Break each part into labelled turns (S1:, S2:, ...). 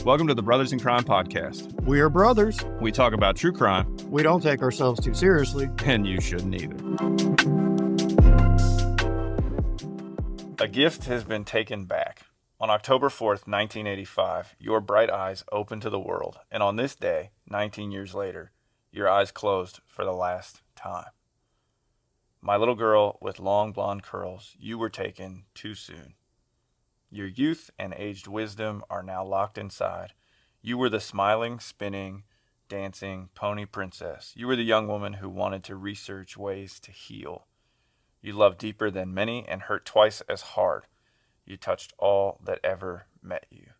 S1: Welcome to the Brothers in Crime podcast.
S2: We are brothers.
S1: We talk about true crime.
S2: We don't take ourselves too seriously.
S1: And you shouldn't either. A gift has been taken back. On October 4th, 1985, your bright eyes opened to the world. And on this day, 19 years later, your eyes closed for the last time. My little girl with long blonde curls, you were taken too soon. Your youth and aged wisdom are now locked inside. You were the smiling, spinning, dancing pony princess. You were the young woman who wanted to research ways to heal. You loved deeper than many and hurt twice as hard. You touched all that ever met you.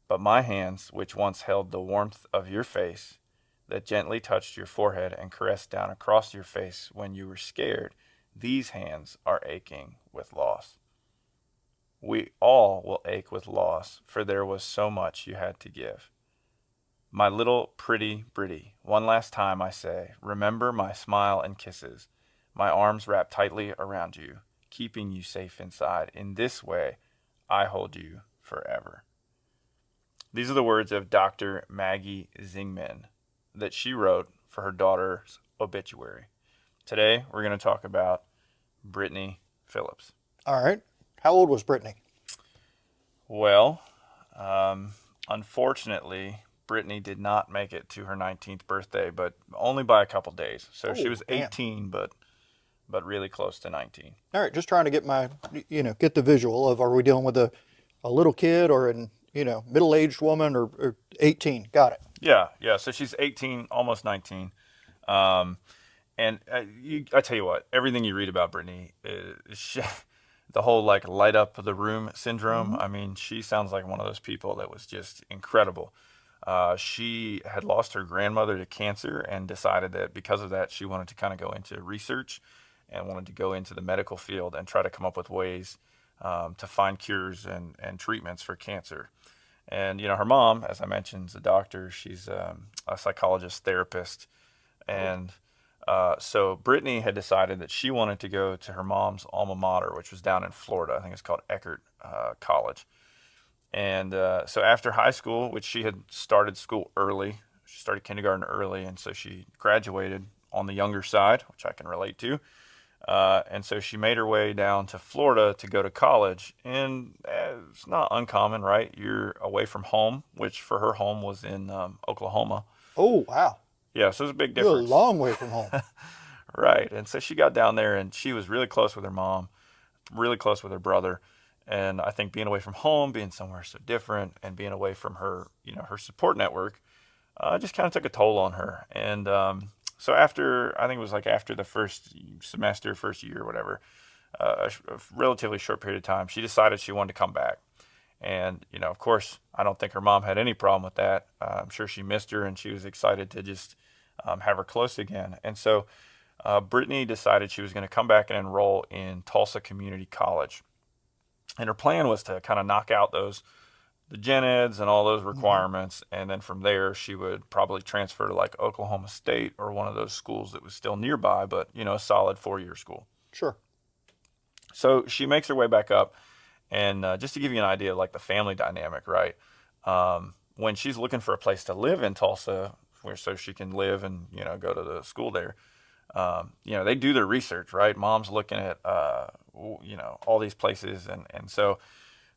S1: But my hands, which once held the warmth of your face, that gently touched your forehead and caressed down across your face when you were scared, these hands are aching with loss. We all will ache with loss, for there was so much you had to give. My little pretty Britty, one last time I say, remember my smile and kisses, my arms wrapped tightly around you, keeping you safe inside. In this way, I hold you forever. These are the words of Dr. Maggie Zingman that she wrote for her daughter's obituary. Today, we're going to talk about Brittany Phillips.
S2: All right. How old was Brittany?
S1: Well, unfortunately, Brittany did not make it to her 19th birthday, but only by a couple days. So she was 18, but really close to 19.
S2: All right. Just trying to get get the visual of, are we dealing with a little kid or an, middle-aged woman or 18? Got it.
S1: Yeah. So she's 18, almost 19. And I tell you what, everything you read about Brittany is the whole light up the room syndrome. Mm-hmm. I mean, she sounds like one of those people that was just incredible. She had lost her grandmother to cancer and decided that because of that, she wanted to kind of go into research and wanted to go into the medical field and try to come up with ways to find cures and treatments for cancer. And, her mom, as I mentioned, is a doctor. She's a psychologist, therapist. And so Brittany had decided that she wanted to go to her mom's alma mater, which was down in Florida. I think it's called Eckerd College. And so after high school, which she had started school early, she started kindergarten early, and so she graduated on the younger side, which I can relate to. And so she made her way down to Florida to go to college. And it's not uncommon, right? You're away from home, which for her home was in Oklahoma.
S2: Oh, wow.
S1: Yeah, so it's a big difference.
S2: You're a long way from home.
S1: Right. And so she got down there, and she was really close with her mom, really close with her brother. And I think being away from home, being somewhere so different, and being away from her, her support network, just kind of took a toll on her. And so after, I think it was after the first semester, first year, whatever, a relatively short period of time, she decided she wanted to come back. And, of course, I don't think her mom had any problem with that. I'm sure she missed her, and she was excited to just have her close again. And so Brittany decided she was going to come back and enroll in Tulsa Community College. And her plan was to kind of knock out the gen eds and all those requirements. Mm-hmm. And then from there, she would probably transfer to Oklahoma State or one of those schools that was still nearby, but, a solid 4-year school.
S2: Sure. So
S1: she makes her way back up. And just to give you an idea of the family dynamic, right? When she's looking for a place to live in Tulsa, so she can live and, go to the school there, they do their research, right? Mom's looking at, all these places. And so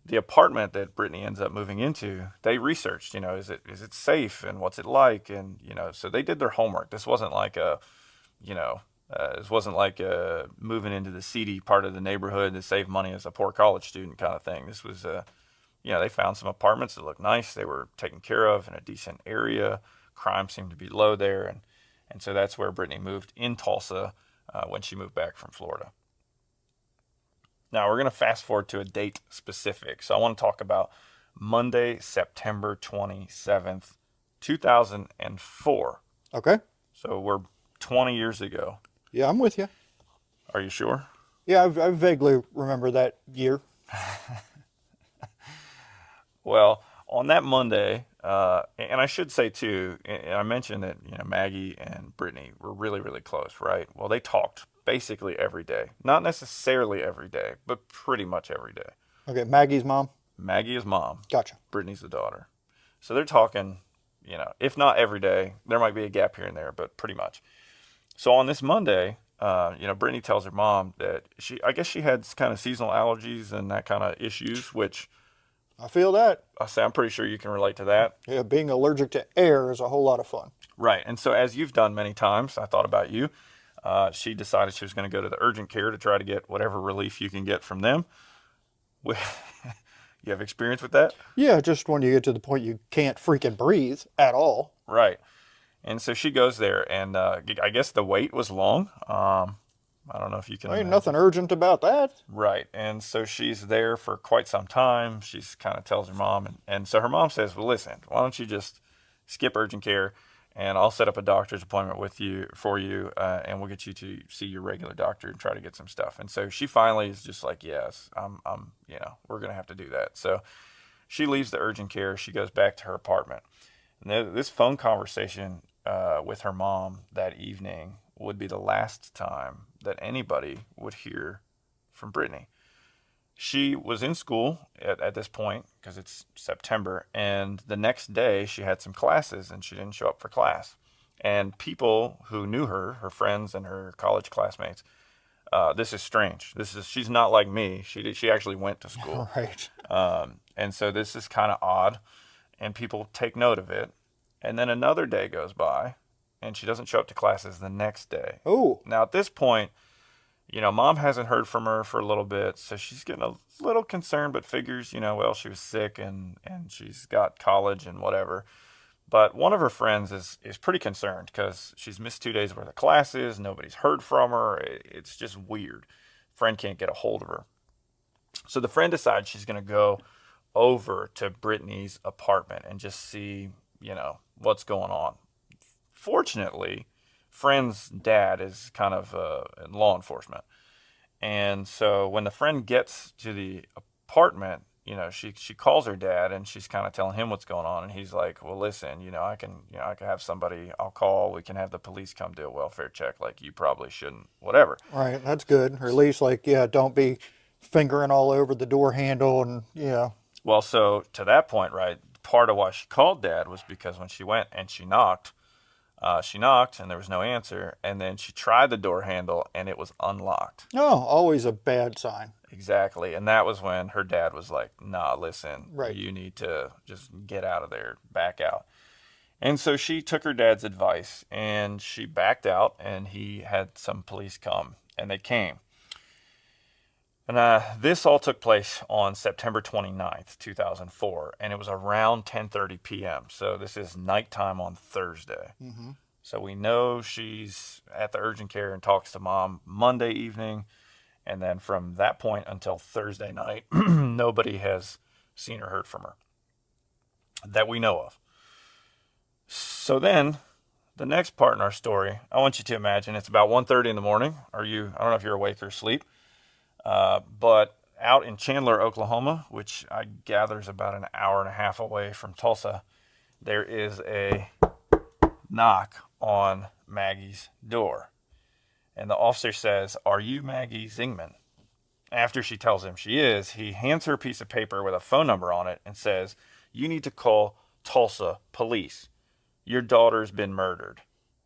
S1: the apartment that Brittany ends up moving into, they researched, is it safe and what's it like? And, so they did their homework. This wasn't moving into the seedy part of the neighborhood to save money as a poor college student kind of thing. This was, they found some apartments that looked nice. They were taken care of in a decent area. Crime seemed to be low there. And so that's where Brittany moved in Tulsa when she moved back from Florida. Now we're going to fast forward to a date specific. So I want to talk about Monday, September 27th, 2004.
S2: Okay.
S1: So we're 20 years ago.
S2: Yeah, I'm with you.
S1: Are you sure?
S2: Yeah, I vaguely remember that year.
S1: Well, on that Monday, and I should say too, and I mentioned that Maggie and Brittany were really, really close, right? Well, they talked basically every day. Not necessarily every day, but pretty much every day.
S2: Okay, Maggie's mom?
S1: Maggie is mom.
S2: Gotcha.
S1: Brittany's the daughter. So they're talking, if not every day, there might be a gap here and there, but pretty much. So on this Monday, Brittany tells her mom that I guess she had kind of seasonal allergies and that kind of issues, which
S2: I feel that.
S1: I say I'm pretty sure you can relate to that.
S2: Yeah, being allergic to air is a whole lot of fun.
S1: Right. And so as you've done many times, I thought about you. She decided she was going to go to the urgent care to try to get whatever relief you can get from them. You have experience with that?
S2: Yeah, just when you get to the point you can't freaking breathe at all.
S1: Right. And so she goes there, and I guess the wait was long. I don't know if you can
S2: Ain't
S1: imagine.
S2: nothing urgent about that.
S1: Right. And so she's there for quite some time. She's kind of tells her mom. And so her mom says, well, listen, why don't you just skip urgent care and I'll set up a doctor's appointment for you, and we'll get you to see your regular doctor and try to get some stuff. And so she finally is just like, yes, we're going to have to do that. So she leaves the urgent care. She goes back to her apartment. And this phone conversation with her mom that evening would be the last time that anybody would hear from Brittany. She was in school at this point because it's September, and the next day she had some classes and she didn't show up for class. And people who knew her friends and her college classmates, this is strange. She's not like me. She actually went to school.
S2: Right.
S1: And so this is kind of odd, and people take note of it. And then another day goes by, and she doesn't show up to classes the next day.
S2: Oh.
S1: Now, at this point, mom hasn't heard from her for a little bit, so she's getting a little concerned, but figures, well, she was sick and she's got college and whatever. But one of her friends is pretty concerned because she's missed 2 days worth of classes. Nobody's heard from her. It's just weird. Friend can't get a hold of her. So the friend decides she's going to go over to Brittany's apartment and just see, what's going on. Fortunately, friend's dad is kind of in law enforcement. And so when the friend gets to the apartment, she calls her dad and she's kind of telling him what's going on. And he's like, well, listen, I can have somebody I'll call. We can have the police come do a welfare check. Like, you probably shouldn't, whatever.
S2: Right. That's good. Or at least don't be fingering all over the door handle and yeah.
S1: Well, so to that point, right, part of why she called dad was because when she went and she knocked and there was no answer. And then she tried the door handle and it was unlocked.
S2: Oh, always a bad sign.
S1: Exactly. And that was when her dad was like, nah, listen,
S2: right.
S1: You need to just get out of there, back out. And so she took her dad's advice and she backed out, and he had some police come, and they came. And this all took place on September 29th, 2004, and it was around 10:30 p.m. So this is nighttime on Thursday.
S2: Mm-hmm.
S1: So we know she's at the urgent care and talks to mom Monday evening, and then from that point until Thursday night, nobody has seen or heard from her that we know of. So then, the next part in our story, I want you to imagine it's about 1:30 in the morning. I don't know if you're awake or asleep. But out in Chandler, Oklahoma, which I gather is about an hour and a half away from Tulsa, there is a knock on Maggie's door. And the officer says, "Are you Maggie Zingman?" After she tells him she is, he hands her a piece of paper with a phone number on it and says, "You need to call Tulsa police. Your daughter's been murdered."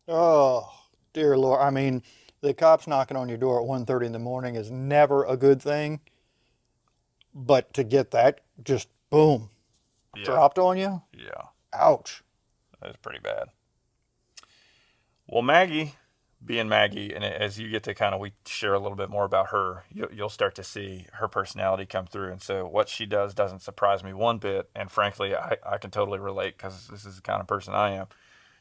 S2: Oh, dear Lord. I mean, the cops knocking on your door at 1:30 in the morning is never a good thing. But to get that just boom, dropped on you?
S1: Yeah.
S2: Ouch.
S1: That was pretty bad. Well, Maggie, being Maggie, and as you get to we share a little bit more about her, you'll start to see her personality come through. And so what she does doesn't surprise me one bit. And frankly, I can totally relate because this is the kind of person I am.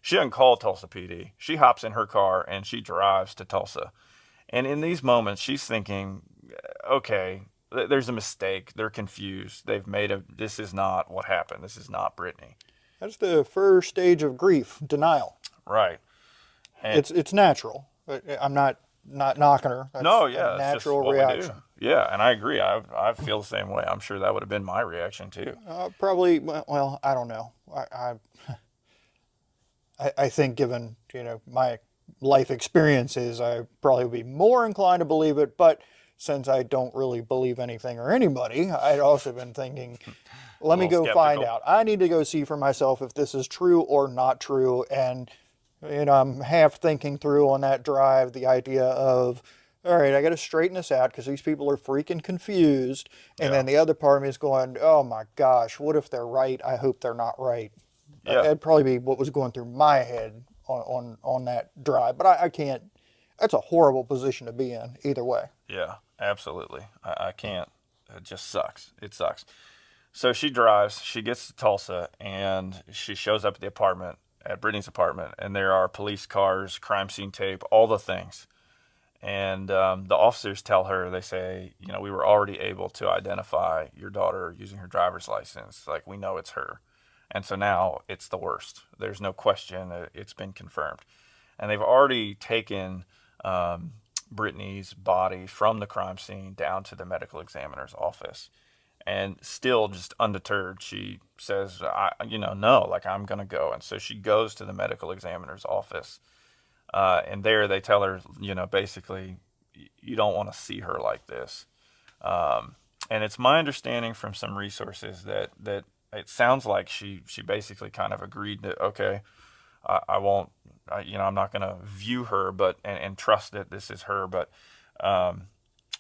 S1: She doesn't call Tulsa PD. She hops in her car and she drives to Tulsa. And in these moments, she's thinking, okay, there's a mistake. They're confused. This is not what happened. This is not Brittany.
S2: That's the first stage of grief, denial.
S1: Right. And
S2: it's natural. I'm not knocking her. That's a natural reaction.
S1: Yeah, and I agree. I feel the same way. I'm sure that would have been my reaction too.
S2: Probably. Well, I don't know. I think given my life experiences, I probably would be more inclined to believe it. But since I don't really believe anything or anybody, I'd also been thinking, let me
S1: little
S2: go find
S1: skeptical.
S2: out. I need to go see for myself if this is true or not true. And, I'm half thinking through on that drive the idea of, all right, I got to straighten this out because these people are freaking confused. And
S1: Yeah.
S2: then the other part of me is going, oh my gosh, what if they're right? I hope they're not right.
S1: Yeah.
S2: That'd probably be what was going through my head on that drive. But I can't, that's a horrible position to be in either way.
S1: Yeah. Absolutely. I can't. It just sucks. It sucks. So she drives, she gets to Tulsa, and she shows up at the apartment, at Brittany's apartment, and there are police cars, crime scene tape, all the things. And the officers tell her, they say, we were already able to identify your daughter using her driver's license. Like, we know it's her. And so now it's the worst. There's no question. It's been confirmed. And they've already taken Brittany's body from the crime scene down to the medical examiner's office. And still just undeterred, she says, no, like, I'm going to go. And so she goes to the medical examiner's office. And there they tell her, basically, you don't want to see her like this. And it's my understanding from some resources that it sounds like she basically kind of agreed that, okay, I won't, I'm not going to view her, but and trust that this is her, but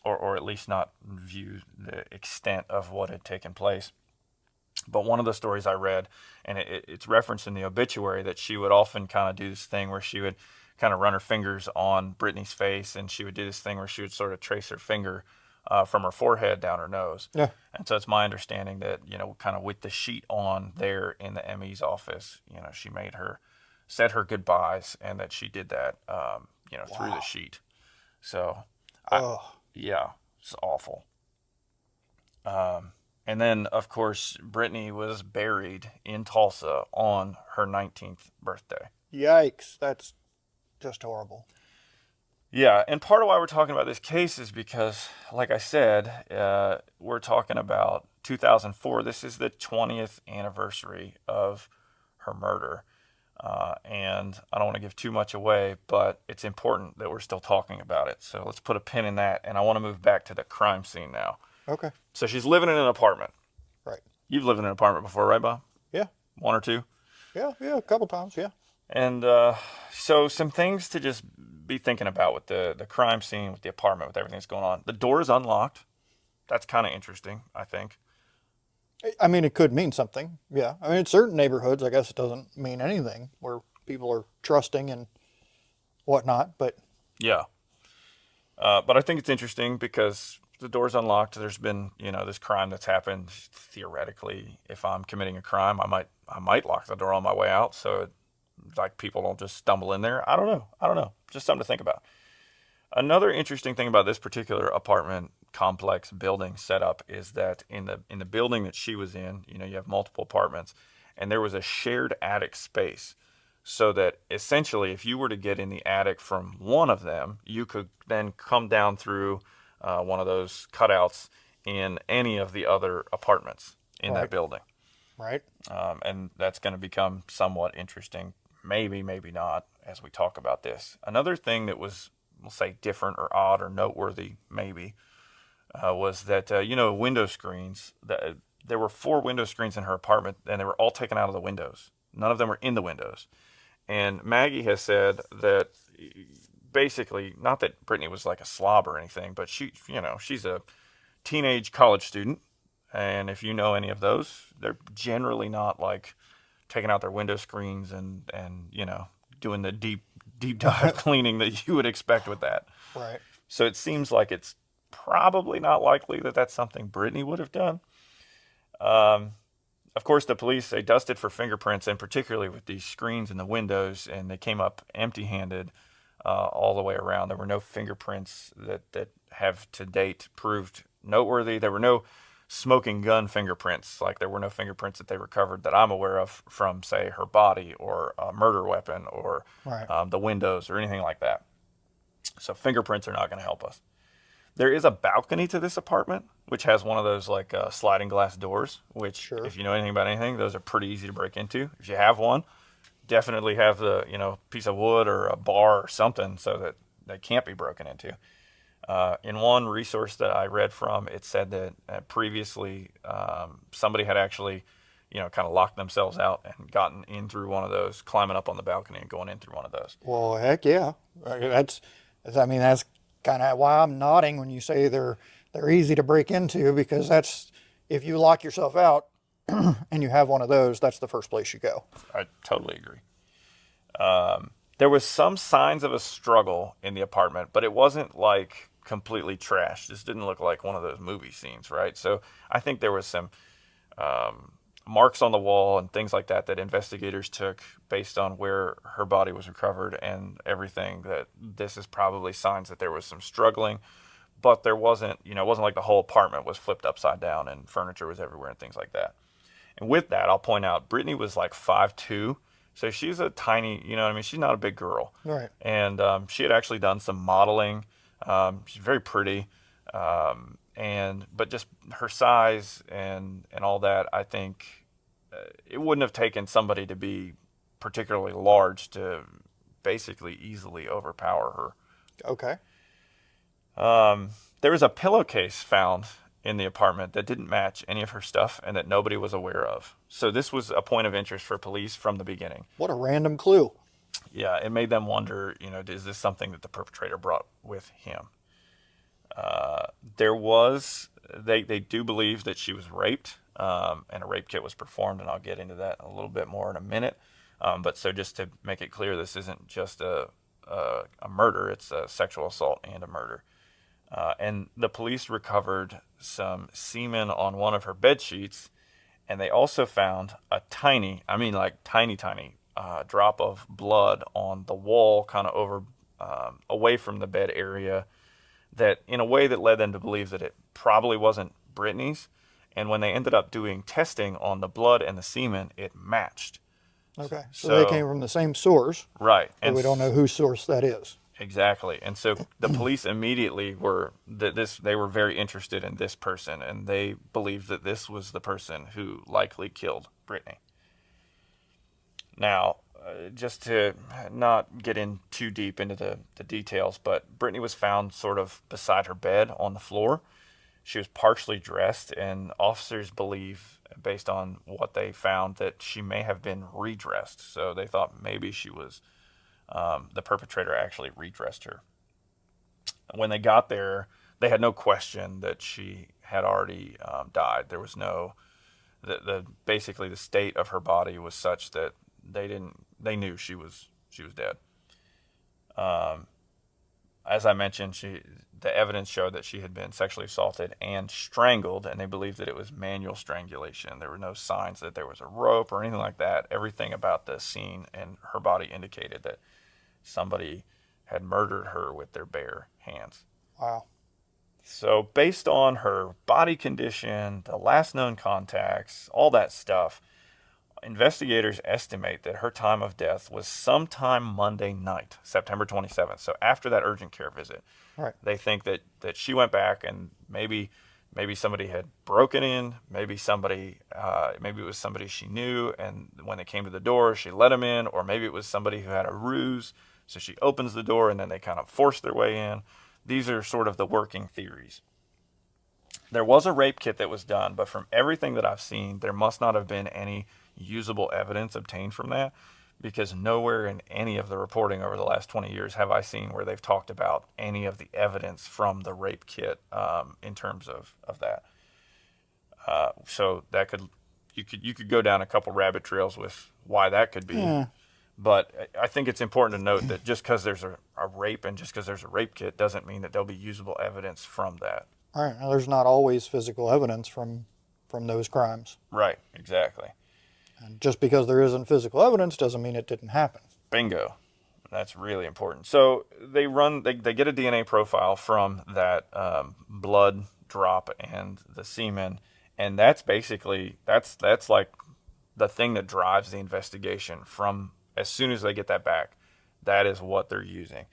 S1: or at least not view the extent of what had taken place. But one of the stories I read, and it's referenced in the obituary, that she would often kind of do this thing where she would kind of run her fingers on Brittany's face, and she would do this thing where she would sort of trace her finger from her forehead down her nose.
S2: Yeah.
S1: And so it's my understanding that, kind of with the sheet on there in the ME's office, she said her goodbyes, and that she did that, through the sheet. So, yeah, it's awful. And then, of course, Brittany was buried in Tulsa on her 19th birthday.
S2: Yikes. That's just horrible.
S1: Yeah, and part of why we're talking about this case is because, like I said, we're talking about 2004. This is the 20th anniversary of her murder. And I don't want to give too much away, but it's important that we're still talking about it. So let's put a pin in that, and I want to move back to the crime scene now.
S2: Okay.
S1: So she's living in an apartment.
S2: Right.
S1: You've lived in an apartment before, right, Bob?
S2: Yeah.
S1: One or two?
S2: Yeah, a couple times, yeah.
S1: And so some things to just be thinking about with the crime scene, with the apartment, with everything that's going on. The door is unlocked. That's kind of interesting, I think.
S2: I mean, it could mean something, yeah. I mean, in certain neighborhoods, I guess it doesn't mean anything where people are trusting and whatnot, but...
S1: Yeah. But I think it's interesting because the door's unlocked. There's been, this crime that's happened. Theoretically, if I'm committing a crime, I might lock the door on my way out, so like people don't just stumble in there. I don't know. Just something to think about. Another interesting thing about this particular apartment complex building setup is that in the building that she was in, you have multiple apartments, and there was a shared attic space. So that essentially, if you were to get in the attic from one of them, you could then come down through one of those cutouts in any of the other apartments in that building.
S2: Right.
S1: And that's going to become somewhat interesting. Maybe, maybe not, as we talk about this. Another thing that was, we'll say, different or odd or noteworthy, maybe, was that, window screens. There were 4 window screens in her apartment, and they were all taken out of the windows. None of them were in the windows. And Maggie has said that basically, not that Brittany was like a slob or anything, but she's a teenage college student. And if you know any of those, they're generally not like taking out their window screens and doing the deep dive cleaning that you would expect with that.
S2: Right.
S1: So it seems like it's probably not likely that that's something Brittany would have done. Of course, the police, they dusted for fingerprints, and particularly with these screens in the windows, and they came up empty-handed all the way around. There were no fingerprints that have to date proved noteworthy. There were no smoking gun fingerprints. Like, there were no fingerprints that they recovered that I'm aware of from, say, her body or a murder weapon or the windows or anything like that. So fingerprints are not going to help us. There is a balcony to this apartment, which has one of those like sliding glass doors, which if you know anything about anything, those are pretty easy to break into. If you have one, definitely have the, piece of wood or a bar or something so that they can't be broken into. In one resource that I read from, it said that previously somebody had actually, kind of locked themselves out and gotten in through one of those, climbing up on the balcony and going in through one of those.
S2: Well, heck yeah. I mean, that's kind of why I'm nodding when you say they're easy to break into, because that's, if you lock yourself out and you have one of those, that's the first place you go.
S1: I totally agree. There was some signs of a struggle in the apartment, but it wasn't like completely trashed. This didn't look like one of those movie scenes, right? So I think there was some marks on the wall and things like that that investigators took based on where her body was recovered and everything, that this is probably signs that there was some struggling, but there wasn't, it wasn't like the whole apartment was flipped upside down and furniture was everywhere and things like that. And with that, I'll point out Brittany was like 5'2", so she's a tiny, what I mean? She's not a big girl.
S2: Right.
S1: And she had actually done some modeling. She's very pretty. But just her size and all that, I think it wouldn't have taken somebody to be particularly large to basically easily overpower her.
S2: Okay.
S1: There was a pillowcase found in the apartment that didn't match any of her stuff and that nobody was aware of. So this was a point of interest for police from the beginning.
S2: What a random clue.
S1: Yeah, it made them wonder, is this something that the perpetrator brought with him? They do believe that she was raped, and a rape kit was performed, and I'll get into that a little bit more in a minute. But so just to make it clear, this isn't just a murder, it's a sexual assault and a murder. And the police recovered some semen on one of her bed sheets, and they also found a tiny drop of blood on the wall, kind of over, away from the bed area, that in a way that led them to believe that it probably wasn't Brittany's. And when they ended up doing testing on the blood and the semen, it matched.
S2: Okay. So they came from the same source.
S1: Right.
S2: And we don't know whose source that is.
S1: Exactly. And so the police immediately they were very interested in this person, and they believed that this was the person who likely killed Brittany. Now, just to not get in too deep into the details, but Brittany was found sort of beside her bed on the floor. She was partially dressed, and officers believe, based on what they found, that she may have been redressed. So they thought maybe she was, the perpetrator actually redressed her. When they got there, they had no question that she had already died. There was no, basically the state of her body was such that they knew she was dead. As I mentioned, the evidence showed that she had been sexually assaulted and strangled, and they believed that it was manual strangulation. There were no signs that there was a rope or anything like that. Everything about the scene and her body indicated that somebody had murdered her with their bare hands.
S2: Wow.
S1: So based on her body condition, the last known contacts, all that stuff, investigators estimate that her time of death was sometime Monday night, September 27th. So after that urgent care visit.
S2: Right.
S1: They think that she went back and maybe somebody had broken in, maybe it was somebody she knew, and when they came to the door, she let them in, or maybe it was somebody who had a ruse, so she opens the door and then they kind of force their way in. These are sort of the working theories. There was a rape kit that was done, but from everything that I've seen, there must not have been any usable evidence obtained from that, because nowhere in any of the reporting over the last 20 years have I seen where they've talked about any of the evidence from the rape kit in terms of that. So that you could go down a couple rabbit trails with why that could be. Yeah. But I think it's important to note that just because there's a rape and just because there's a rape kit doesn't mean that there'll be usable evidence from that.
S2: All right. Now, there's not always physical evidence from those crimes.
S1: Right. Exactly.
S2: And just because there isn't physical evidence doesn't mean it didn't happen.
S1: Bingo. That's really important. So they get a DNA profile from that blood drop and the semen, and that's basically that's like the thing that drives the investigation. From as soon as they get that back, that is what they're using,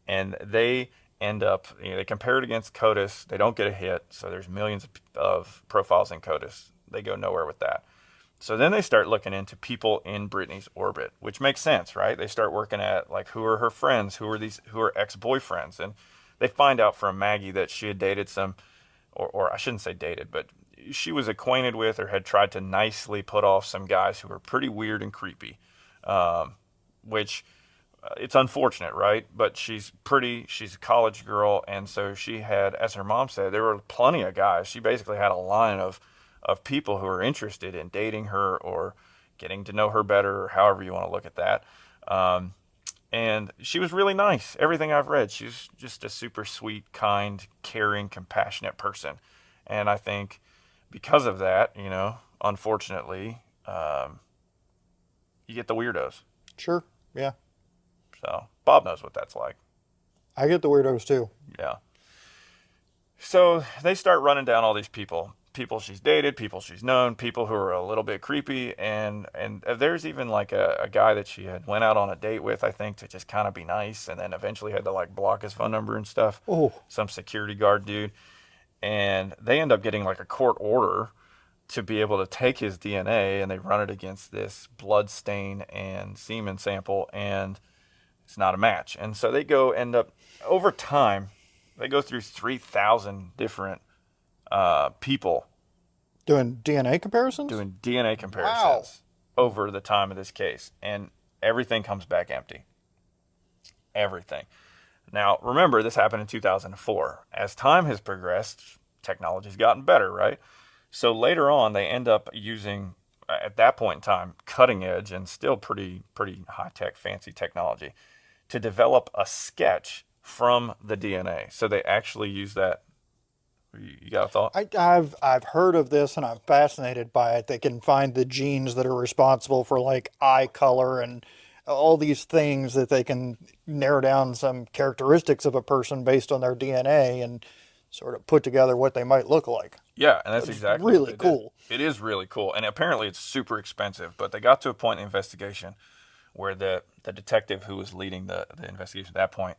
S1: and they end up they compare it against CODIS. They don't get a hit, so there's millions of profiles in CODIS. They go nowhere with that. So then they start looking into people in Brittany's orbit, which makes sense, right? They start working at like who are her friends, who are ex-boyfriends, and they find out from Maggie that she had dated some, or I shouldn't say dated, but she was acquainted with or had tried to nicely put off some guys who were pretty weird and creepy, which it's unfortunate, right? But she's pretty, she's a college girl, and so she had, as her mom said, there were plenty of guys. She basically had a line of people who were interested in dating her or getting to know her better, or however you want to look at that. And she was really nice. Everything I've read, she's just a super sweet, kind, caring, compassionate person. And I think because of that, unfortunately, you get the weirdos.
S2: Sure. Yeah.
S1: So Bob knows what that's like.
S2: I get the weirdos too.
S1: Yeah. So they start running down all these people she's dated, people she's known, people who are a little bit creepy, and there's even like a guy that she had went out on a date with, I think, to just kind of be nice, and then eventually had to like block his phone number and stuff.
S2: Oh.
S1: Some security guard dude. And they end up getting like a court order to be able to take his DNA, and they run it against this blood stain and semen sample, and it's not a match. And so they end up, over time, they go through 3,000 different people
S2: Doing DNA comparisons?
S1: doing DNA comparisons over the time of this case, and everything comes back empty. Everything. Now, remember, this happened in 2004. As time has progressed, technology's gotten better, right? So later on, they end up using, at that point in time, cutting edge and still pretty high-tech, fancy technology to develop a sketch from the DNA. So they actually use that. You got a thought?
S2: I've heard of this and I'm fascinated by it. They can find the genes that are responsible for like eye color and all these things that they can narrow down some characteristics of a person based on their DNA and sort of put together what they might look like.
S1: Yeah, and that's exactly
S2: really cool.
S1: It is really cool, and apparently it's super expensive. But they got to a point in the investigation where the detective who was leading the investigation at that point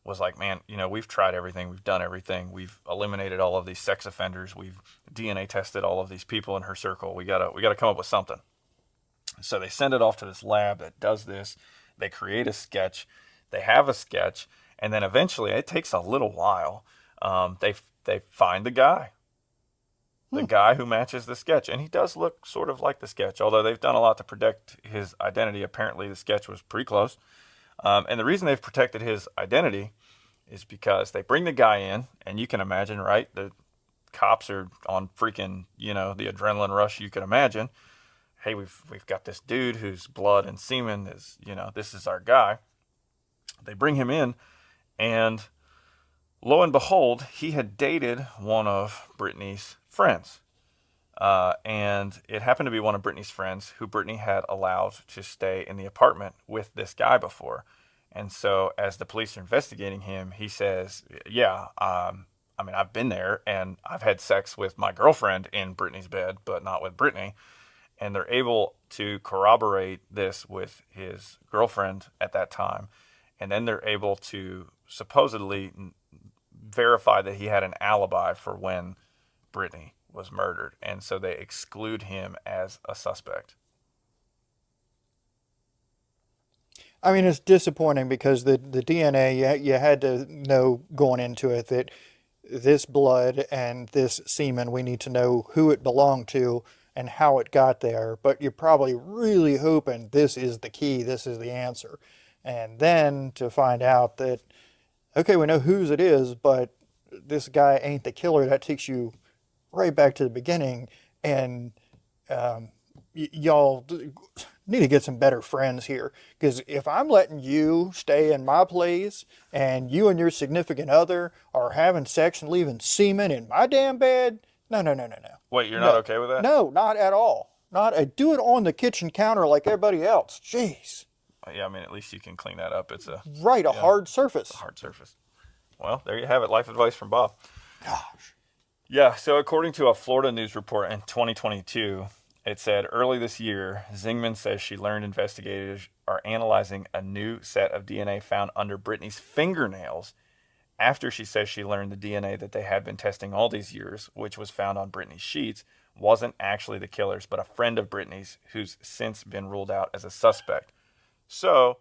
S1: was like, man, we've tried everything, we've done everything, we've eliminated all of these sex offenders, we've DNA tested all of these people in her circle. We gotta come up with something. So they send it off to this lab that does this. They create a sketch. They have a sketch, and then eventually, it takes a little while. They find the guy who matches the sketch, and he does look sort of like the sketch. Although they've done a lot to protect his identity, apparently the sketch was pretty close. And the reason they've protected his identity is because they bring the guy in, and you can imagine, right? The cops are on freaking, the adrenaline rush you can imagine. Hey, we've got this dude whose blood and semen is, this is our guy. They bring him in, and lo and behold, he had dated one of Brittany's friends. And it happened to be one of Brittany's friends who Brittany had allowed to stay in the apartment with this guy before. And so as the police are investigating him, he says, yeah, I've been there, and I've had sex with my girlfriend in Brittany's bed, but not with Brittany. And they're able to corroborate this with his girlfriend at that time. And then they're able to supposedly verify that he had an alibi for when Brittany was murdered. And so they exclude him as a suspect.
S2: I mean, it's disappointing because the DNA, you had to know going into it that this blood and this semen, we need to know who it belonged to and how it got there. But you're probably really hoping this is the key, this is the answer. And then to find out that, okay, we know whose it is, but this guy ain't the killer, that takes you right back to the beginning. And y'all need to get some better friends here. Because if I'm letting you stay in my place and you and your significant other are having sex and leaving semen in my damn bed, no.
S1: Wait, you're not okay with that?
S2: No, not at all. Do it on the kitchen counter like everybody else. Jeez.
S1: Yeah, at least you can clean that up. It's a
S2: hard surface.
S1: A hard surface. Well, there you have it. Life advice from Bob.
S2: Gosh.
S1: Yeah, so according to a Florida news report in 2022, it said early this year, Zingman says she learned investigators are analyzing a new set of DNA found under Brittany's fingernails after she says she learned the DNA that they had been testing all these years, which was found on Brittany's sheets, wasn't actually the killer's, but a friend of Brittany's who's since been ruled out as a suspect. So,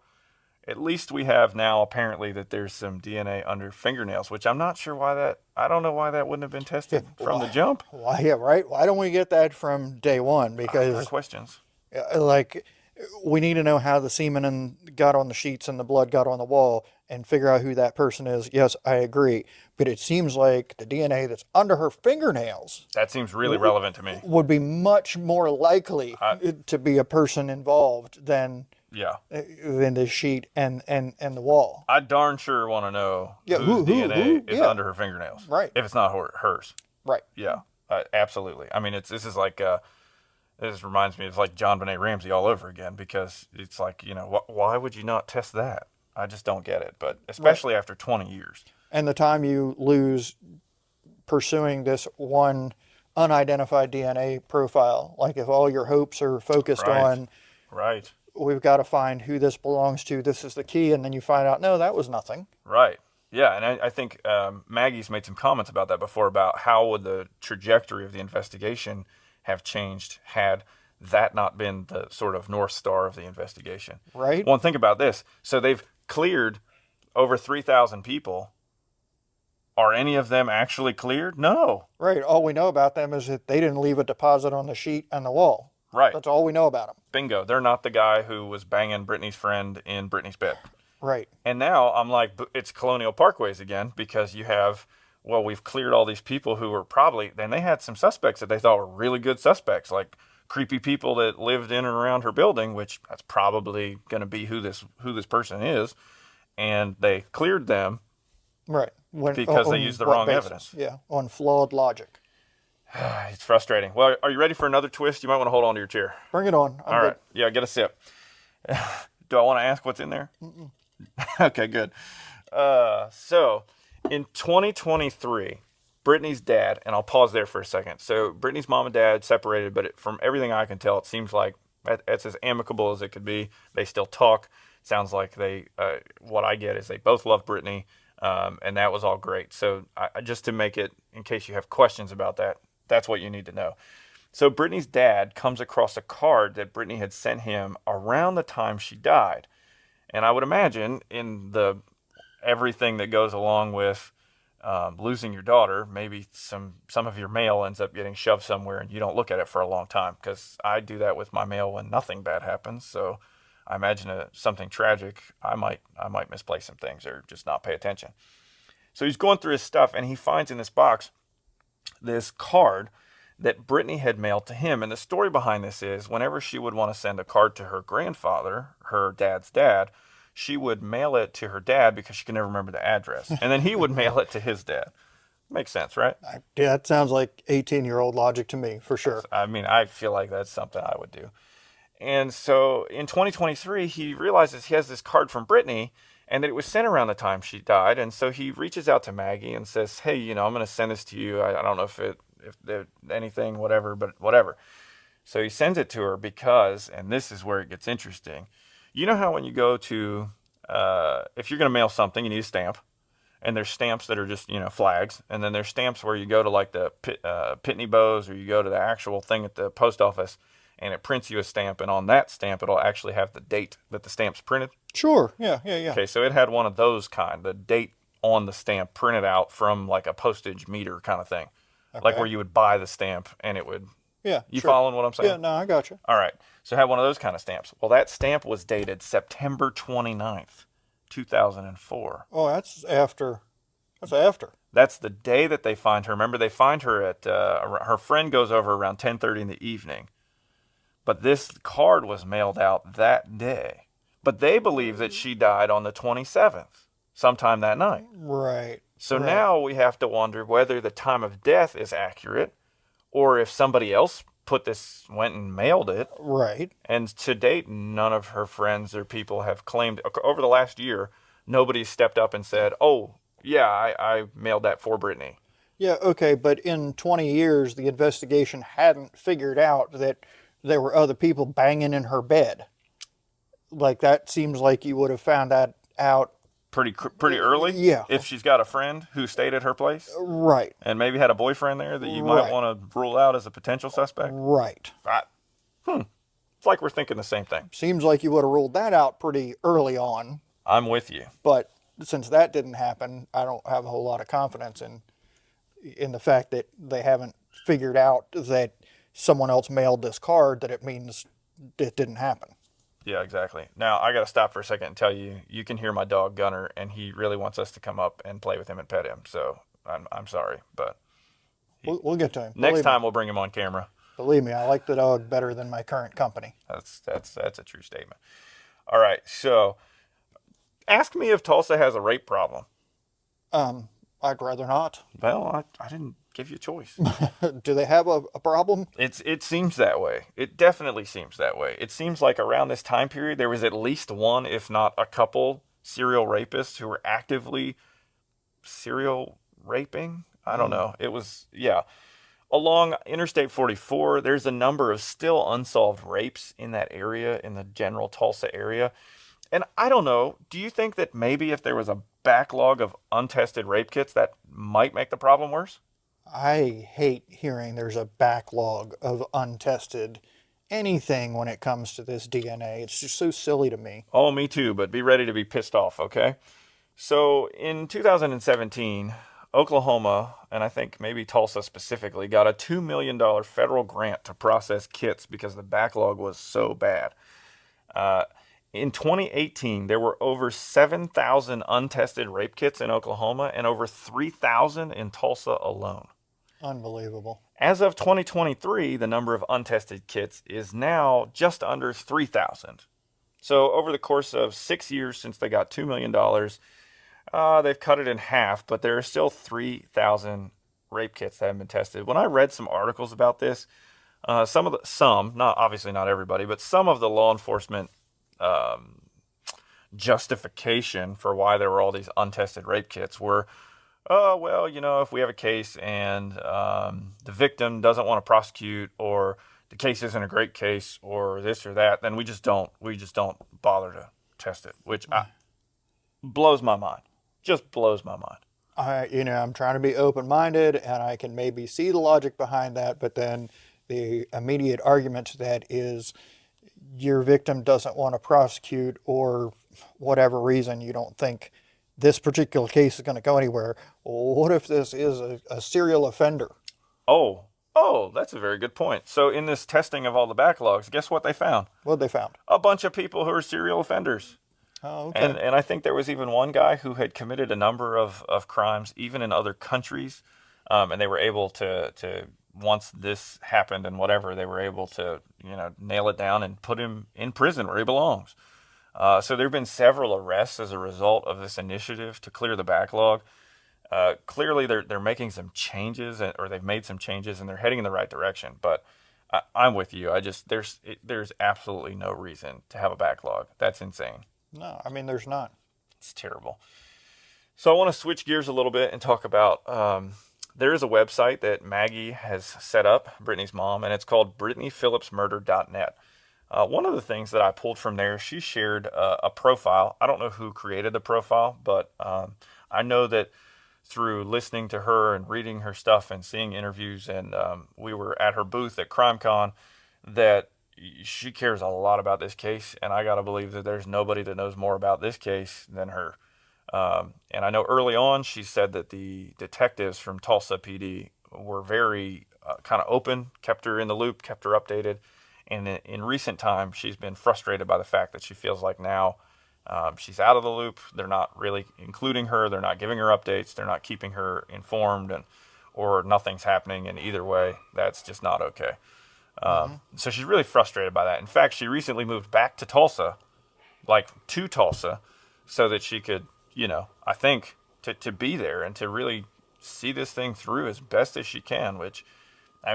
S1: At least we have now apparently that there's some DNA under fingernails, which I'm not sure why that, I don't know why that wouldn't have been tested from the jump.
S2: Why, yeah, right? Why don't we get that from day one?
S1: I've got
S2: Because,
S1: questions.
S2: like, we need to know how the semen got on the sheets and the blood got on the wall and figure out who that person is. Yes, I agree. But it seems like the DNA that's under her fingernails
S1: That seems really relevant to me.
S2: would be much more likely to be a person involved
S1: Yeah.
S2: than the sheet and the wall.
S1: I darn sure want to know
S2: Yeah,
S1: whose DNA is
S2: yeah.
S1: under her fingernails.
S2: Right.
S1: If it's not hers.
S2: Right.
S1: Yeah, absolutely. I mean, this is like, this reminds me of like John Benet Ramsey all over again, because it's like, why would you not test that? I just don't get it, but especially after 20 years.
S2: And the time you lose pursuing this one unidentified DNA profile, like if all your hopes are focused on,
S1: Right.
S2: we've got to find who this belongs to, this is the key, and then you find out, no, that was nothing.
S1: Right. Yeah, and I think Maggie's made some comments about that before, about how would the trajectory of the investigation have changed had that not been the sort of North Star of the investigation.
S2: Right.
S1: Well, and think about this. So they've cleared over 3,000 people. Are any of them actually cleared? No.
S2: Right. All we know about them is that they didn't leave a deposit on the sheet and the wall.
S1: Right.
S2: That's all we know about them.
S1: Bingo. They're not the guy who was banging Brittany's friend in Brittany's bed.
S2: Right.
S1: And now I'm like, it's Colonial Parkways again, because you have, well, we've cleared all these people who were probably, then they had some suspects that they thought were really good suspects, like creepy people that lived in and around her building, which that's probably going to be who this person is. And they cleared them.
S2: Right.
S1: Because they used the wrong evidence.
S2: Yeah, on flawed logic.
S1: It's frustrating. Well, are you ready for another twist? You might want to hold on to your chair.
S2: Bring it on.
S1: All right. Yeah, get a sip. Do I want to ask what's in there? Mm-mm. Okay, good. So, in 2023, Brittany's dad, and I'll pause there for a second. So, Brittany's mom and dad separated, but from everything I can tell, it seems like it's as amicable as it could be. They still talk. Sounds like what I get is they both love Brittany. And that was all great. So just to make it, in case you have questions about that, that's what you need to know. So Brittany's dad comes across a card that Brittany had sent him around the time she died. And I would imagine in everything that goes along with losing your daughter, maybe some of your mail ends up getting shoved somewhere and you don't look at it for a long time, because I do that with my mail when nothing bad happens. So I imagine something tragic, I might misplace some things or just not pay attention. So he's going through his stuff, and he finds in this box this card that Brittany had mailed to him. And the story behind this is, whenever she would want to send a card to her grandfather, her dad's dad, she would mail it to her dad because she could never remember the address. And then he would mail it to his dad. Makes sense, right?
S2: Yeah, that sounds like 18-year-old logic to me, for sure.
S1: I mean, I feel like that's something I would do. And so in 2023, he realizes he has this card from Brittany and that it was sent around the time she died. And so he reaches out to Maggie and says, hey, I'm going to send this to you. I don't know if there's anything, whatever, but whatever. So he sends it to her because, and this is where it gets interesting. You know how when you go to, if you're going to mail something, you need a stamp. And there's stamps that are just, flags. And then there's stamps where you go to like the Pitney Bowes, or you go to the actual thing at the post office, and it prints you a stamp, and on that stamp, it'll actually have the date that the stamp's printed.
S2: Sure, yeah.
S1: Okay, so it had one of those kind, the date on the stamp printed out from like a postage meter kind of thing. Okay. Like where you would buy the stamp, and it would...
S2: Yeah,
S1: You following what I'm saying?
S2: Yeah, no, I got you.
S1: All right, so it had one of those kind of stamps. Well, that stamp was dated September 29th, 2004.
S2: Oh, that's after.
S1: That's the day that they find her. Remember, they find her at... her friend goes over around 10:30 in the evening. But this card was mailed out that day. But they believe that she died on the 27th, sometime that night.
S2: Right.
S1: So now we have to wonder whether the time of death is accurate, or if somebody else went and mailed it.
S2: Right.
S1: And to date, none of her friends or people have claimed, over the last year, nobody stepped up and said, oh, yeah, I mailed that for Brittany.
S2: Yeah, okay, but in 20 years, the investigation hadn't figured out that there were other people banging in her bed. Like, that seems like you would have found that out
S1: pretty early.
S2: Yeah.
S1: If she's got a friend who stayed at her place.
S2: Right.
S1: And maybe had a boyfriend there that you might want to rule out as a potential suspect.
S2: Right.
S1: It's like we're thinking the same thing.
S2: Seems like you would have ruled that out pretty early on.
S1: I'm with you.
S2: But since that didn't happen, I don't have a whole lot of confidence in the fact that they haven't figured out that someone else mailed this card, that it means it didn't happen.
S1: Yeah, exactly. Now, I got to stop for a second and tell you, you can hear my dog Gunner, and he really wants us to come up and play with him and pet him. So I'm sorry, but
S2: We'll get to him.
S1: next
S2: Believe me.
S1: time we'll bring him on camera.
S2: Believe me, I like the dog better than my current company.
S1: That's a true statement. All right, so ask me if Tulsa has a rape problem.
S2: I'd rather not.
S1: Well, I didn't give you a choice.
S2: Do they have a problem?
S1: It seems that way. It definitely seems that way. It seems like around this time period there was at least one, if not a couple, serial rapists who were actively serial raping. I don't know. It was, yeah. Along Interstate 44, there's a number of still unsolved rapes in that area, in the general Tulsa area. And I don't know, do you think that maybe if there was a backlog of untested rape kits, that might make the problem worse?
S2: I hate hearing there's a backlog of untested anything when it comes to this DNA. It's just so silly to me.
S1: Oh, me too, but be ready to be pissed off, okay? So in 2017, Oklahoma, and I think maybe Tulsa specifically, got a $2 million federal grant to process kits because the backlog was so bad. In 2018, there were over 7,000 untested rape kits in Oklahoma and over 3,000 in Tulsa alone.
S2: Unbelievable.
S1: As of 2023, the number of untested kits is now just under 3,000. So over the course of 6 years since they got $2 million, they've cut it in half, but there are still 3,000 rape kits that have been tested. When I read some articles about this, not obviously not everybody, but some of the law enforcement justification for why there were all these untested rape kits were, oh, well, if we have a case and the victim doesn't want to prosecute, or the case isn't a great case, or this or that, then we just don't bother to test it, which blows my mind. Just blows my mind.
S2: I'm trying to be open-minded, and I can maybe see the logic behind that, but then the immediate argument to that is your victim doesn't want to prosecute, or whatever reason you don't think this particular case is going to go anywhere. What if this is a serial offender?
S1: Oh, that's a very good point. So in this testing of all the backlogs, guess what they found?
S2: What they found?
S1: A bunch of people who are serial offenders.
S2: Oh, okay.
S1: And I think there was even one guy who had committed a number of crimes, even in other countries, and they were able to once this happened and whatever, they were able to nail it down and put him in prison where he belongs. So there have been several arrests as a result of this initiative to clear the backlog. Clearly, they're making some changes, or they've made some changes, and they're heading in the right direction. But I'm with you. There's absolutely no reason to have a backlog. That's insane.
S2: No, I mean, there's not.
S1: It's terrible. So I want to switch gears a little bit and talk about, there is a website that Maggie has set up, Brittany's mom, and it's called BrittanyPhillipsMurder.net. One of the things that I pulled from there, she shared a profile. I don't know who created the profile, but I know that through listening to her and reading her stuff and seeing interviews, and we were at her booth at CrimeCon, that she cares a lot about this case, and I got to believe that there's nobody that knows more about this case than her. And I know early on she said that the detectives from Tulsa PD were very kind of open, kept her in the loop, kept her updated. And in recent time, she's been frustrated by the fact that she feels like now she's out of the loop. They're not really including her. They're not giving her updates. They're not keeping her informed, or nothing's happening. And either way, that's just not okay. So she's really frustrated by that. In fact, she recently moved back to Tulsa, so that she could, I think, to be there and to really see this thing through as best as she can, which,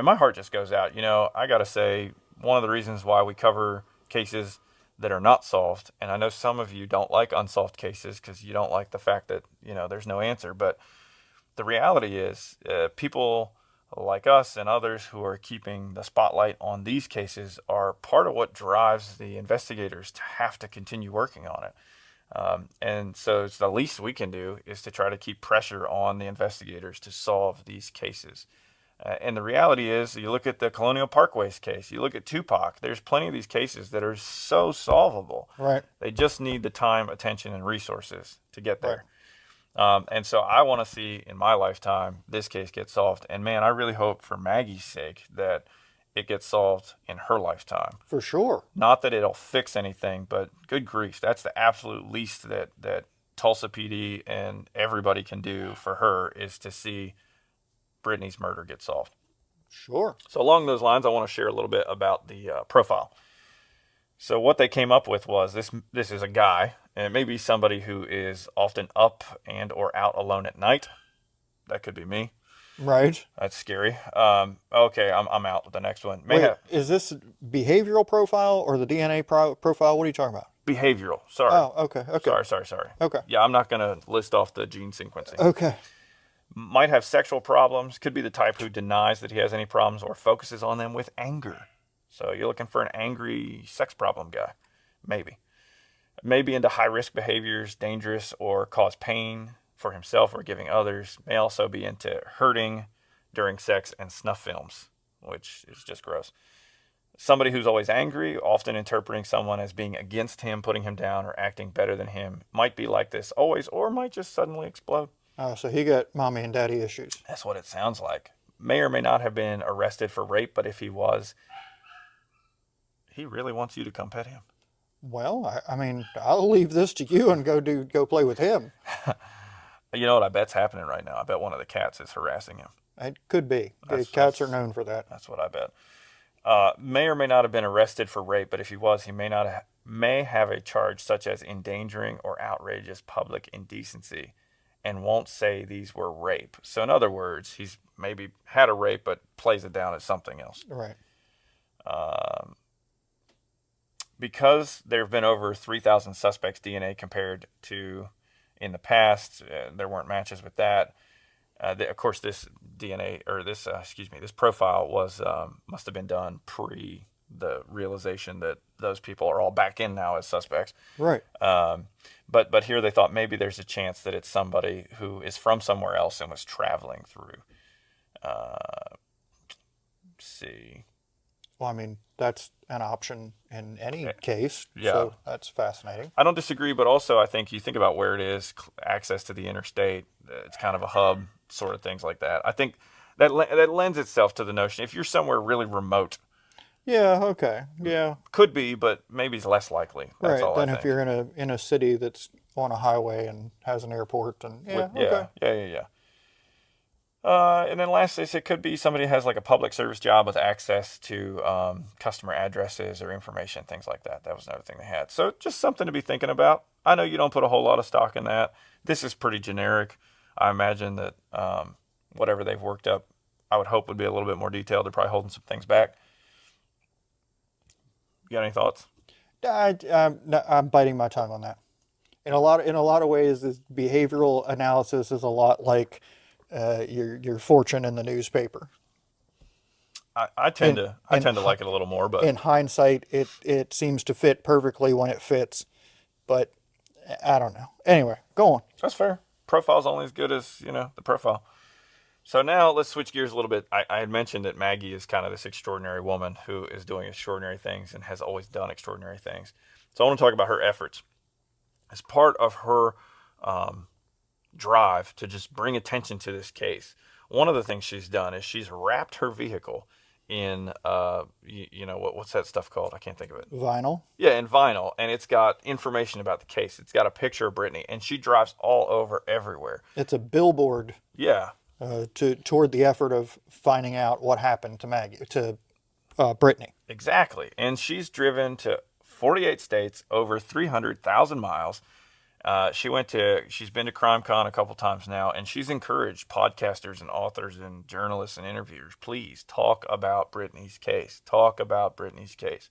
S1: my heart just goes out. I got to say, one of the reasons why we cover cases that are not solved, and I know some of you don't like unsolved cases because you don't like the fact that, there's no answer, but the reality is people like us and others who are keeping the spotlight on these cases are part of what drives the investigators to have to continue working on it. And so it's the least we can do is to try to keep pressure on the investigators to solve these cases. And the reality is, you look at the Colonial Parkways case, you look at Tupac, there's plenty of these cases that are so solvable.
S2: Right.
S1: They just need the time, attention, and resources to get
S2: Right.
S1: there. And so I want to see in my lifetime this case get solved. And man, I really hope for Maggie's sake that it gets solved in her lifetime.
S2: For sure.
S1: Not that it'll fix anything, but good grief, that's the absolute least that Tulsa PD and everybody can do for her, is to see Brittany's murder get solved.
S2: Sure.
S1: So along those lines, I want to share a little bit about the profile. So what they came up with was this is a guy, and it may be somebody who is often up and or out alone at night. That could be me.
S2: Right.
S1: That's scary. Okay, I'm out with the next one.
S2: Wait, is this behavioral profile or the DNA profile? What are you talking about?
S1: Behavioral. Sorry.
S2: Oh, okay. Okay.
S1: Sorry.
S2: Okay.
S1: Yeah, I'm not going to list off the gene sequencing.
S2: Okay.
S1: Might have sexual problems. Could be the type who denies that he has any problems or focuses on them with anger. So you're looking for an angry sex problem guy. Maybe. Maybe into high-risk behaviors, dangerous or cause pain for himself or giving others. May also be into hurting during sex and snuff films, which is just gross. Somebody who's always angry, often interpreting someone as being against him, putting him down, or acting better than him. Might be like this always, or might just suddenly explode.
S2: Oh, so he got mommy and daddy issues.
S1: That's what it sounds like. May or may not have been arrested for rape, but if he was, he really wants you to come pet him.
S2: Well, I mean, I'll leave this to you and go play with him.
S1: You know what I bet's happening right now? I bet one of the cats is harassing him.
S2: It could be. Cats are known for that.
S1: That's what I bet. May or may not have been arrested for rape, but if he was, he may have a charge such as endangering or outrageous public indecency, and won't say these were rape. So in other words, he's maybe had a rape, but plays it down as something else.
S2: Right.
S1: Because there have been over 3,000 suspects' DNA compared to in the past, there weren't matches with that. Of course, this DNA or this profile was must have been done pre the realization that those people are all back in now as suspects.
S2: Right.
S1: But here they thought maybe there's a chance that it's somebody who is from somewhere else and was traveling through. See.
S2: Well, I mean, that's an option in any case.
S1: Yeah.
S2: So that's fascinating.
S1: I don't disagree, but also I think you think about where it is, access to the interstate, it's kind of a hub, sort of things like that. I think that lends itself to the notion, if you're somewhere really remote.
S2: Yeah, okay. Yeah.
S1: Could be, but maybe it's less likely. That's all
S2: Then
S1: I
S2: if you're in a city that's on a highway and has an airport, and okay.
S1: Yeah. And then last, they said it could be somebody who has like a public service job with access to customer addresses or information, things like that. That was another thing they had. So just something to be thinking about. I know you don't put a whole lot of stock in that. This is pretty generic. I imagine that whatever they've worked up, I would hope would be a little bit more detailed. They're probably holding some things back. You got any thoughts?
S2: I'm biting my tongue on that. In a lot of ways, this behavioral analysis is a lot like your fortune in the newspaper.
S1: I tend to like it a little more, but
S2: in hindsight, it seems to fit perfectly when it fits, but I don't know. Anyway, go on.
S1: That's fair. Profile's only as good as the profile. So now let's switch gears a little bit. I had mentioned that Maggie is kind of this extraordinary woman who is doing extraordinary things and has always done extraordinary things. So I want to talk about her efforts. As part of her drive to just bring attention to this case, one of the things she's done is she's wrapped her vehicle in, what's that stuff called? I can't think of it.
S2: Vinyl?
S1: Yeah, in vinyl. And it's got information about the case. It's got a picture of Brittany. And she drives all over everywhere.
S2: It's a billboard.
S1: Yeah.
S2: Toward the effort of finding out what happened to Brittany.
S1: Exactly. And she's driven to 48 states, over 300,000 miles. She's been to CrimeCon a couple times now, and she's encouraged podcasters and authors and journalists and interviewers, please talk about Brittany's case. Talk about Brittany's case.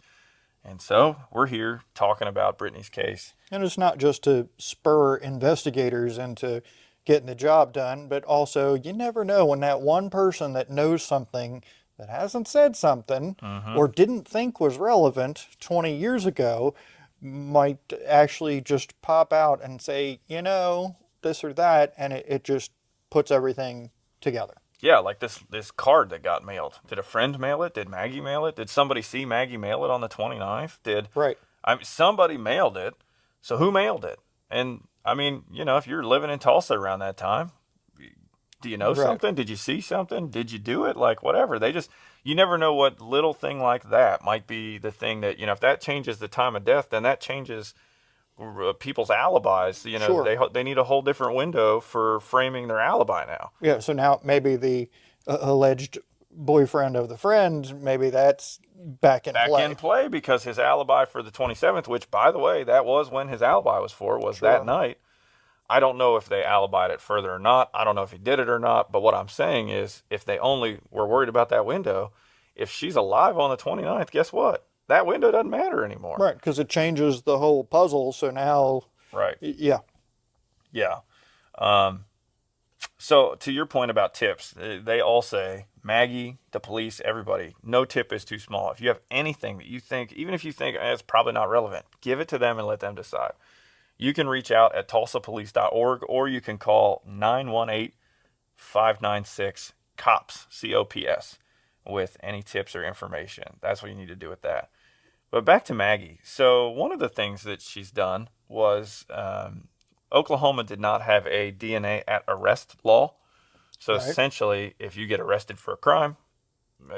S1: And so we're here talking about Brittany's case.
S2: And it's not just to spur investigators into getting the job done, but also you never know when that one person that knows something that hasn't said something or didn't think was relevant 20 years ago might actually just pop out and say, this or that, and it just puts everything together.
S1: Yeah, like this card that got mailed. Did a friend mail it? Did Maggie mail it? Did somebody see Maggie mail it on the 29th?
S2: Right.
S1: Somebody mailed it. So who mailed it? And I mean, if you're living in Tulsa around that time, do you know
S2: Right.
S1: something? Did you see something? Did you do it? Like whatever. You never know what little thing like that might be the thing that, if that changes the time of death, then that changes people's alibis.
S2: Sure.
S1: They need a whole different window for framing their alibi now.
S2: Yeah. So now maybe the alleged boyfriend of the friend, maybe that's back in
S1: Back in
S2: play.
S1: play because his alibi for the 27th, which by the way, that was when his alibi was for, was that
S2: Sure.
S1: night. I don't know if they alibied it further or not. I don't know if he did it or not. But what I'm saying is, if they only were worried about that window, if she's alive on the 29th, guess what? That window doesn't matter anymore.
S2: Right. Because it changes the whole puzzle. So now,
S1: Right.
S2: yeah.
S1: Yeah. Um, so to your point about tips, they all say, Maggie, the police, everybody, no tip is too small. If you have anything that you think, even if you think it's probably not relevant, give it to them and let them decide. You can reach out at tulsapolice.org or you can call 918-596 COPS, COPS, with any tips or information. That's what you need to do with that. But back to Maggie. So one of the things that she's done was Oklahoma did not have a DNA at arrest law. So
S2: Right.
S1: essentially, if you get arrested for a crime,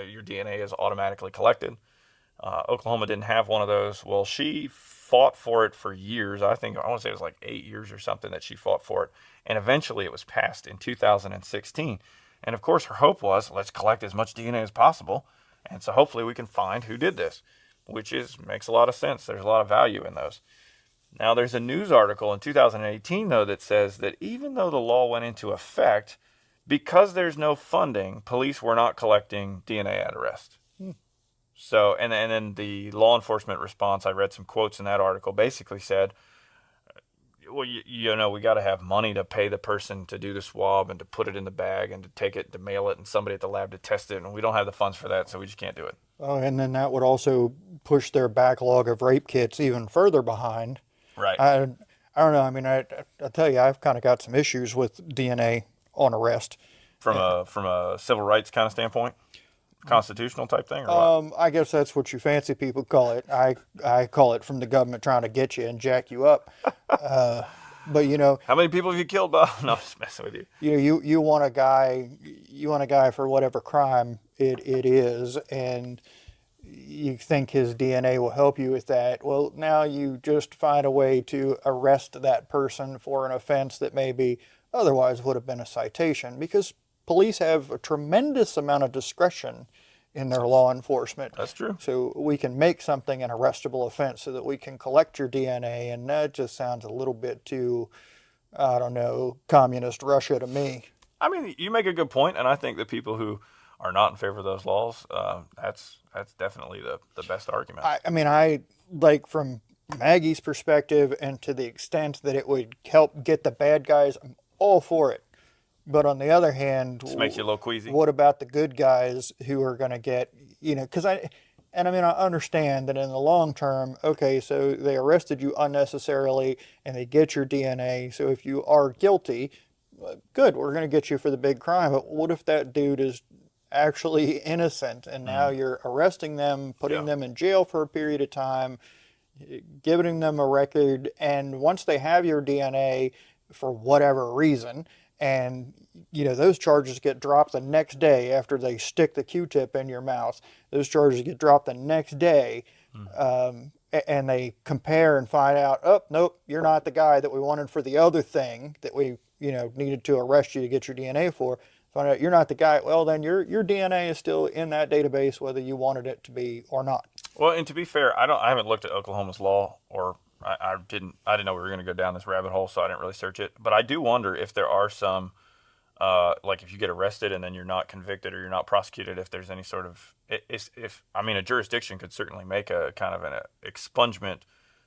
S1: your DNA is automatically collected. Oklahoma didn't have one of those. Well, she fought for it for years. I want to say it was like 8 years or something that she fought for it. And eventually it was passed in 2016. And of course, her hope was, let's collect as much DNA as possible. And so hopefully we can find who did this, which makes a lot of sense. There's a lot of value in those. Now, there's a news article in 2018, though, that says that even though the law went into effect, because there's no funding, police were not collecting DNA at arrest.
S2: Hmm.
S1: So, and then the law enforcement response, I read some quotes in that article, basically said, well, we got to have money to pay the person to do the swab and to put it in the bag and to take it, to mail it, and somebody at the lab to test it. And we don't have the funds for that, so we just can't do it.
S2: Oh, and then that would also push their backlog of rape kits even further behind.
S1: Right.
S2: I, I don't know. I mean, I tell you, I've kind of got some issues with DNA on arrest.
S1: From a civil rights kind of standpoint, constitutional type thing, or what?
S2: I guess that's what you fancy people call it. I call it from the government trying to get you and jack you up. But
S1: How many people have you killed, Bob? No, I'm just messing with you.
S2: you want a guy for whatever crime it is, and you think his DNA will help you with that. Well, now you just find a way to arrest that person for an offense that maybe otherwise would have been a citation, because police have a tremendous amount of discretion in their law enforcement.
S1: That's true.
S2: So we can make something an arrestable offense so that we can collect your DNA, and that just sounds a little bit too, I don't know, communist Russia to me.
S1: I mean, you make a good point, and I think that people who are not in favor of those laws, that's definitely the best argument.
S2: I mean, I like, from Maggie's perspective and to the extent that it would help get the bad guys, I'm all for it. But on the other hand,
S1: Just makes you a little queasy.
S2: what about the good guys who are going to get, because I understand that in the long term, okay, so they arrested you unnecessarily and they get your DNA. So if you are guilty, good, we're going to get you for the big crime. But what if that dude is actually innocent and now you're arresting them, putting them in jail for a period of time, giving them a record, and once they have your DNA for whatever reason, and those charges get dropped the next day after they stick the Q-tip in your mouth. Those charges get dropped the next day, and they compare and find out, oh, nope, you're not the guy that we wanted for the other thing that we needed to arrest you to get your DNA for. Find out you're not the guy. Well, then your DNA is still in that database, whether you wanted it to be or not.
S1: Well, and to be fair, I haven't looked at Oklahoma's law, or I didn't know we were going to go down this rabbit hole, so I didn't really search it. But I do wonder if there are some, like if you get arrested and then you're not convicted or you're not prosecuted, if there's any sort of, a jurisdiction could certainly make a kind of an expungement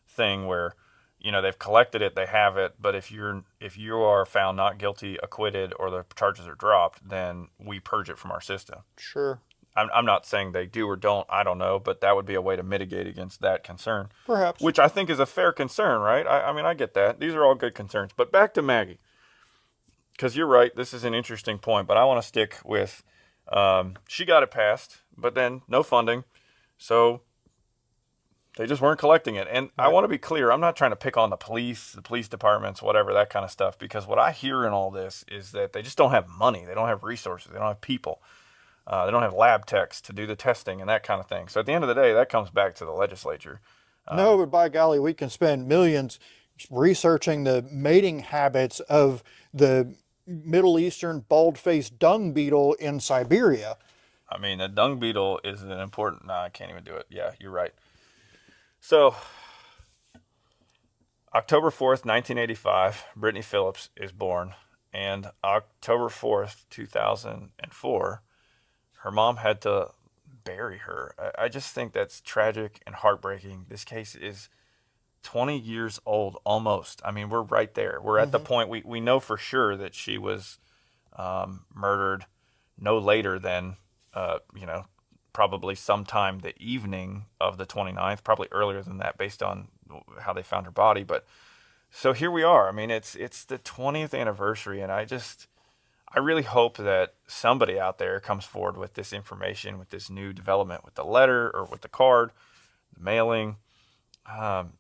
S1: thing where, they've collected it, they have it, but if you are found not guilty, acquitted, or the charges are dropped, then we purge it from our system.
S2: Sure.
S1: I'm not saying they do or don't, I don't know, but that would be a way to mitigate against that concern.
S2: Perhaps.
S1: Which I think is a fair concern, right? I mean, I get that. These are all good concerns. But back to Maggie. because you're right, this is an interesting point, but I want to stick with she got it passed, but then no funding, so they just weren't collecting it. And I want to be clear, I'm not trying to pick on the police departments, whatever, that kind of stuff, because what I hear in all this is that they just don't have money. They don't have resources. They don't have people. They don't have lab techs to do the testing and that kind of thing. So at the end of the day, that comes back to the legislature.
S2: No, but by golly, we can spend millions researching the mating habits of the Middle Eastern bald-faced dung beetle in Siberia.
S1: I mean, the dung beetle is an important... No, I can't even do it. Yeah, you're right. So, October 4th, 1985, Brittany Phillips is born. And October 4th, 2004, her mom had to bury her. I just think that's tragic and heartbreaking. This case is 20 years old, almost. I mean, we're right there. We're at the point we know for sure that she was murdered no later than, probably sometime the evening of the 29th, probably earlier than that based on how they found her body. But so here we are. I mean, it's the 20th anniversary, and I really hope that somebody out there comes forward with this information, with this new development, with the letter or with the card, the mailing.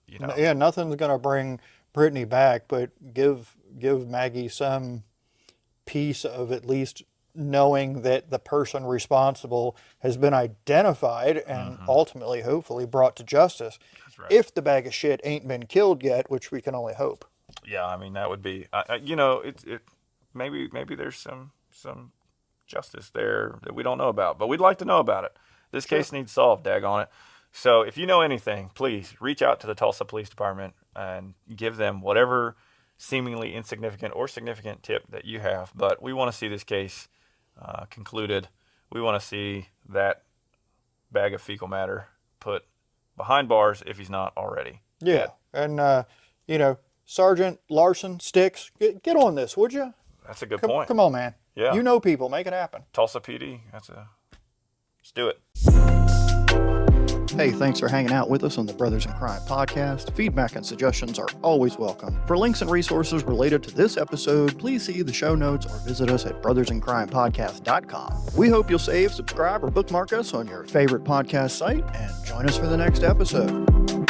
S2: Yeah, nothing's going to bring Brittany back, but give Maggie some piece of at least knowing that the person responsible has been identified and ultimately, hopefully, brought to justice.
S1: That's right.
S2: If the bag of shit ain't been killed yet, which we can only hope.
S1: Yeah, I mean, that would be, maybe there's some justice there that we don't know about, but we'd like to know about it. This case needs solved, daggone it. So if you know anything, please reach out to the Tulsa Police Department and give them whatever seemingly insignificant or significant tip that you have. But we want to see this case concluded. We want to see that bag of fecal matter put behind bars if he's not already.
S2: Yeah, and Sergeant Larson, Sticks, get on this, would you?
S1: That's a good point.
S2: Come on, man.
S1: Yeah.
S2: You know people. Make it happen.
S1: Tulsa PD, let's do it.
S2: Hey, thanks for hanging out with us on the Brothers in Crime podcast. Feedback and suggestions are always welcome. For links and resources related to this episode, please see the show notes or visit us at brothersincrimepodcast.com. We hope you'll save, subscribe, or bookmark us on your favorite podcast site and join us for the next episode.